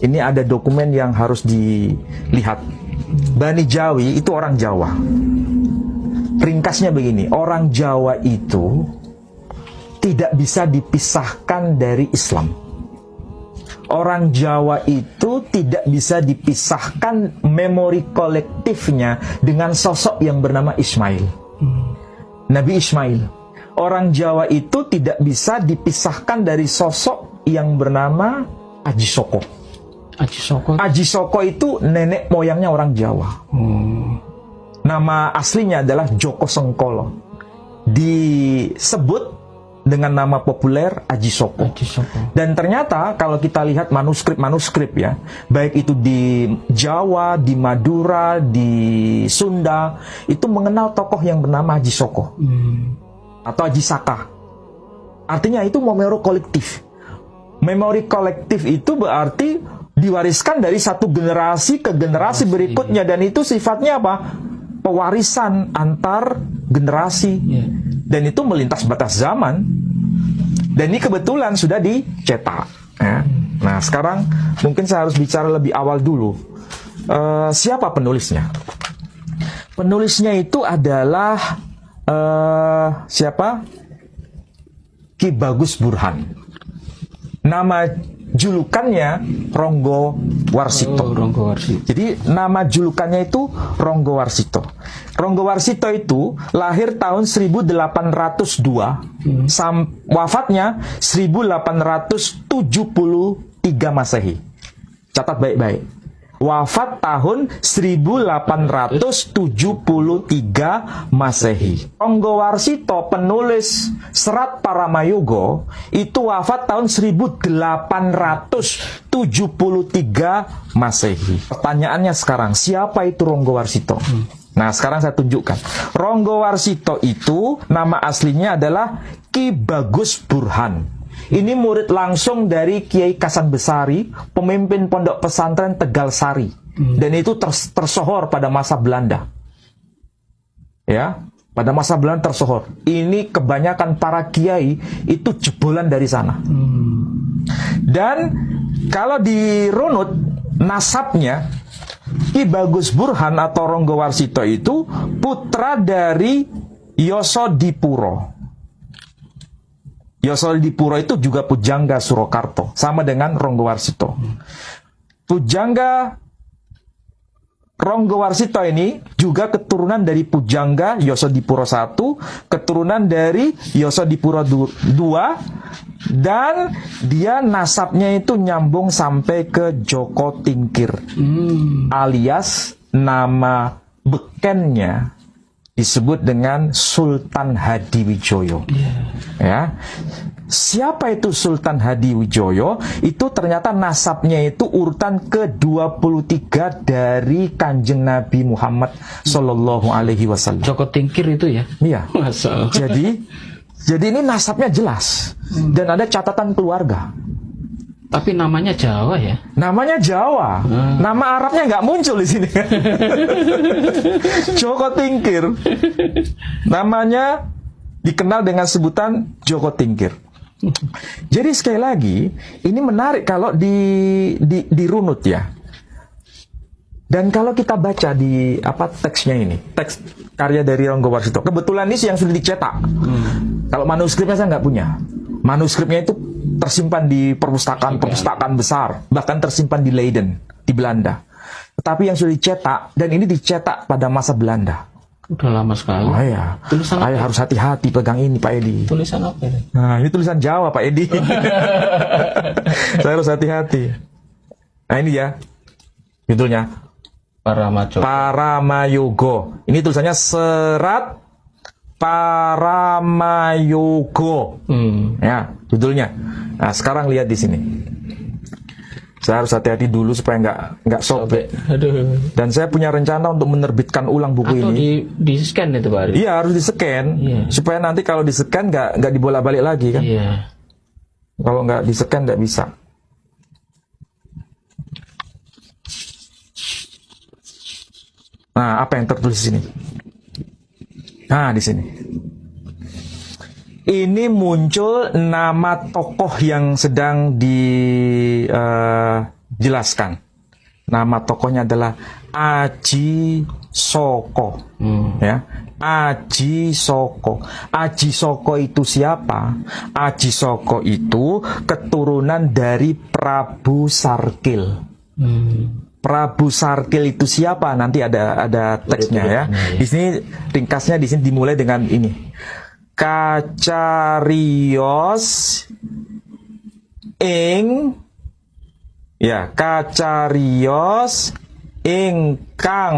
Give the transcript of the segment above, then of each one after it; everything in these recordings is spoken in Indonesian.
Ini ada dokumen yang harus dilihat. Bani Jawi itu orang Jawa. Ringkasnya begini, orang Jawa itu tidak bisa dipisahkan dari Islam. Orang Jawa itu tidak bisa dipisahkan memori kolektifnya dengan sosok yang bernama Ismail. Nabi Ismail. Orang Jawa itu tidak bisa dipisahkan dari sosok yang bernama Aji Soko. Aji Soko. Aji Soko itu nenek moyangnya orang Jawa. Nama aslinya adalah Joko Sengkolo. Disebut dengan nama populer Aji Soko. Aji Soko. Dan ternyata kalau kita lihat manuskrip ya, baik itu di Jawa, di Madura, di Sunda, itu mengenal tokoh yang bernama Aji Soko atau Aji Saka. Artinya itu memori kolektif. Memori kolektif itu berarti diwariskan dari satu generasi ke generasi berikutnya, dan itu sifatnya apa? Pewarisan antar generasi. Dan itu melintas batas zaman. Dan ini kebetulan sudah dicetak ya. Nah sekarang mungkin saya harus bicara lebih awal dulu. Siapa penulisnya? Penulisnya itu adalah siapa? Ki Bagus Burhan. Nama julukannya Ronggo Warsito. Ronggo Warsito. Jadi nama julukannya itu Ronggo Warsito. Ronggo Warsito itu lahir tahun 1802, wafatnya 1873 Masehi. Catat baik-baik. Wafat tahun 1873 Masehi. Ronggo Warsito, penulis Serat Paramayogo, itu wafat tahun 1873 Masehi. Pertanyaannya sekarang, siapa itu Ronggo Warsito? Nah, sekarang saya tunjukkan. Ronggo Warsito itu nama aslinya adalah Ki Bagus Burhan. Ini murid langsung dari Kiai Kasan Besari, pemimpin pondok pesantren Tegal Sari. Dan itu tersohor pada masa Belanda. Ya, pada masa Belanda tersohor. Ini kebanyakan para kiai itu jebolan dari sana. Dan kalau dirunut nasabnya, Ki Bagus Burhan atau Ronggo Warsito itu putra dari Yosodipuro. Yosodipuro itu juga pujangga Surakarta, sama dengan Ronggo Warsito. Pujangga Ronggo Warsito ini juga keturunan dari pujangga Yosodipuro I, keturunan dari Yosodipuro II, dan dia nasabnya itu nyambung sampai ke Joko Tingkir, alias nama bekennya disebut dengan Sultan Hadiwijoyo. Ya, siapa itu Sultan Hadiwijoyo? Itu ternyata nasabnya itu urutan ke-23 dari Kanjeng Nabi Muhammad Sallallahu Alaihi Wasallam. Joko Tingkir itu ya? Iya. Jadi ini nasabnya jelas dan ada catatan keluarga. Tapi namanya Jawa ya? Namanya Jawa. Nama Arabnya nggak muncul di sini. Joko Tingkir. Namanya dikenal dengan sebutan Joko Tingkir. Jadi sekali lagi, ini menarik kalau dirunut ya. Dan kalau kita baca di teksnya ini, teks karya dari Ronggo Warsito. Kebetulan ini yang sudah dicetak. Kalau manuskripnya saya nggak punya. Manuskripnya itu tersimpan di perpustakaan besar, bahkan tersimpan di Leiden, di Belanda. Tetapi yang sudah dicetak, dan ini dicetak pada masa Belanda. Udah lama sekali. Oh ya, saya harus hati-hati pegang ini Pak Edi. Tulisan apa ini? Nah, ini tulisan Jawa Pak Edi. Saya harus hati-hati. Nah ini ya, judulnya Paramayogo. Ini tulisannya Serat Paramayogo. Ya, judulnya. Nah, sekarang lihat di sini. Saya harus hati-hati dulu supaya nggak sobek. Aduh. Dan saya punya rencana untuk menerbitkan ulang buku atau ini. di scan itu Pak Ari? Iya, harus di scan. Supaya nanti kalau di scan nggak dibolak-balik lagi kan. Iya. Kalau nggak di scan nggak bisa. Nah, apa yang tertulis di sini? Nah, di sini. Ini muncul nama tokoh yang sedang jelaskan. Nama tokohnya adalah Aji Soko. Ya, Aji Soko. Aji Soko itu siapa? Aji Soko itu keturunan dari Prabu Sarkil. Prabu Sarkil itu siapa? Nanti ada teksnya ya. Di sini ringkasnya di sini dimulai dengan ini. Kacarios ing kacarios ingkang.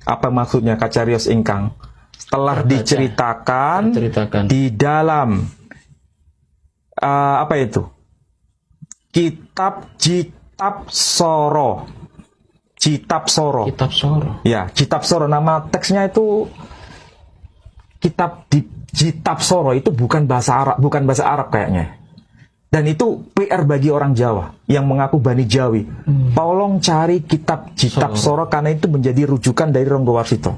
Apa maksudnya kacarios ingkang? Setelah diceritakan di dalam apa itu? Kitab Soro. Kitab Soro. Ya, Kitab Soro. Nama teksnya itu Kitab Soro, itu bukan bahasa Arab kayaknya. Dan itu PR bagi orang Jawa yang mengaku Bani Jawi. Tolong cari Kitab Soro karena itu menjadi rujukan dari Ronggowarsito.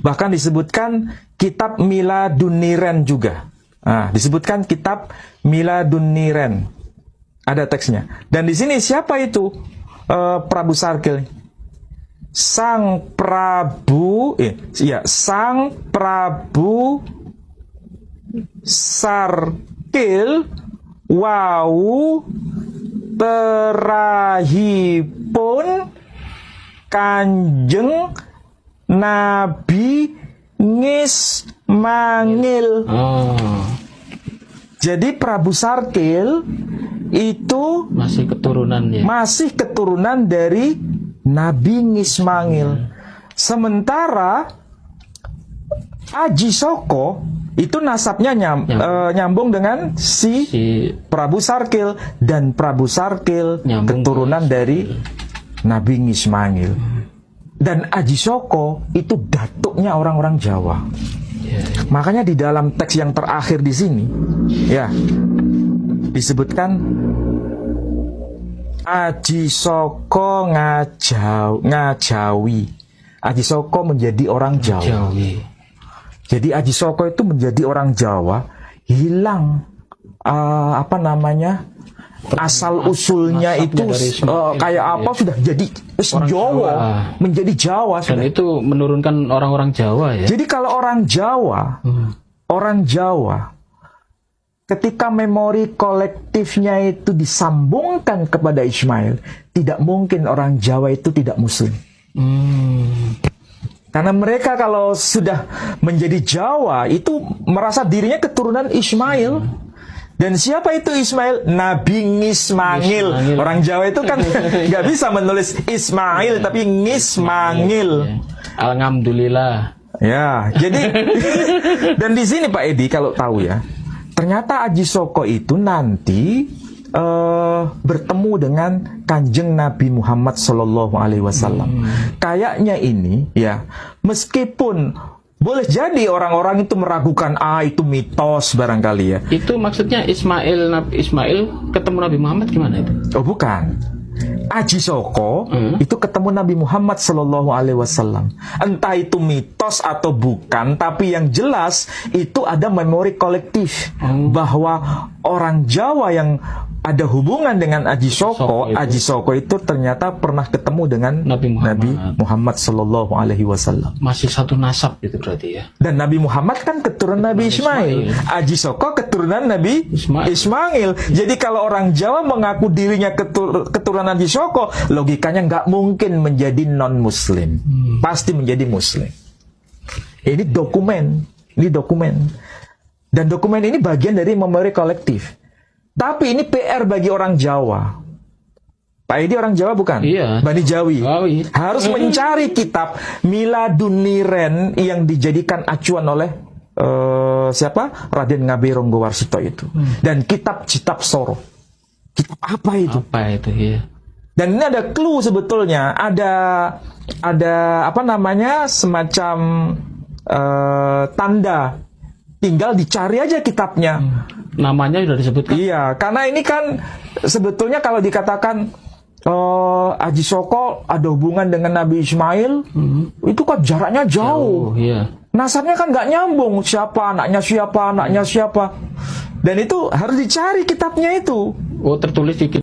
Bahkan disebutkan Kitab Miladuniren juga. Nah, disebutkan Kitab Miladuniren. Ada teksnya. Dan di sini siapa itu Prabu Sarkil? Sang Prabu Sarkil wau terahipun Kanjeng Nabi ngismangil. Jadi Prabu Sarkil itu masih keturunan dari Nabi Ngismangil. Sementara Aji Soko itu nasabnya nyambung dengan si Prabu Sarkil, dan Prabu Sarkil keturunan dari Nabi Ngismangil. Dan Aji Soko itu datuknya orang-orang Jawa. Makanya di dalam teks yang terakhir di sini ya disebutkan Aji Soko ngajawi. Aji Soko menjadi orang Jawa. Jadi Aji Soko itu menjadi orang Jawa, hilang asal usulnya itu kayak apa sudah jadi Jawa, menjadi Jawa sudah. Dan itu menurunkan orang-orang Jawa ya. Jadi kalau orang Jawa ketika memori kolektifnya itu disambungkan kepada Ismail, tidak mungkin orang Jawa itu tidak Muslim. Karena mereka kalau sudah menjadi Jawa itu merasa dirinya keturunan Ismail. Dan siapa itu Ismail? Nabi Ngismangil. Orang Jawa itu kan nggak bisa menulis Ismail tapi Ngismangil. Alhamdulillah. Ya, jadi dan di sini Pak Edi kalau tahu ya, ternyata Aji Soko itu nanti bertemu dengan Kanjeng Nabi Muhammad Sallallahu Alaihi Wasallam. Kayaknya ini ya, meskipun boleh jadi orang-orang itu meragukan itu mitos barangkali ya. Itu maksudnya Nabi Ismail ketemu Nabi Muhammad gimana itu? Oh bukan. Aji Soko itu ketemu Nabi Muhammad Sallallahu Alaihi Wasallam. Entah itu mitos atau bukan, tapi yang jelas itu ada memori kolektif bahwa orang Jawa yang ada hubungan dengan Aji Soko itu ternyata pernah ketemu dengan Nabi Muhammad Sallallahu Alaihi Wasallam. Masih satu nasab itu berarti ya. Dan Nabi Muhammad kan keturunan Nabi Ismail. Aji Soko keturunan Nabi Ismail. Jadi kalau orang Jawa mengaku dirinya keturunan Aji Soko, logikanya nggak mungkin menjadi non-Muslim. Pasti menjadi Muslim. Ini dokumen. Dan dokumen ini bagian dari memori kolektif. Tapi ini PR bagi orang Jawa. Pak Edi orang Jawa bukan? Iya. Bani Jawi. Harus mencari kitab Miladuniren yang dijadikan acuan oleh siapa? Raden Ngabe Ronggowarsito itu. Dan kitab Soro. Kitab apa itu? Apa itu ya? Dan ini ada clue sebetulnya. Ada semacam tanda. Tinggal dicari aja kitabnya. Namanya sudah disebutkan. Iya, karena ini kan sebetulnya kalau dikatakan Aji Soko ada hubungan dengan Nabi Ismail, itu kan jaraknya jauh. Iya. Nasabnya kan nggak nyambung. Siapa anaknya siapa. Dan itu harus dicari kitabnya itu. Oh, tertulis di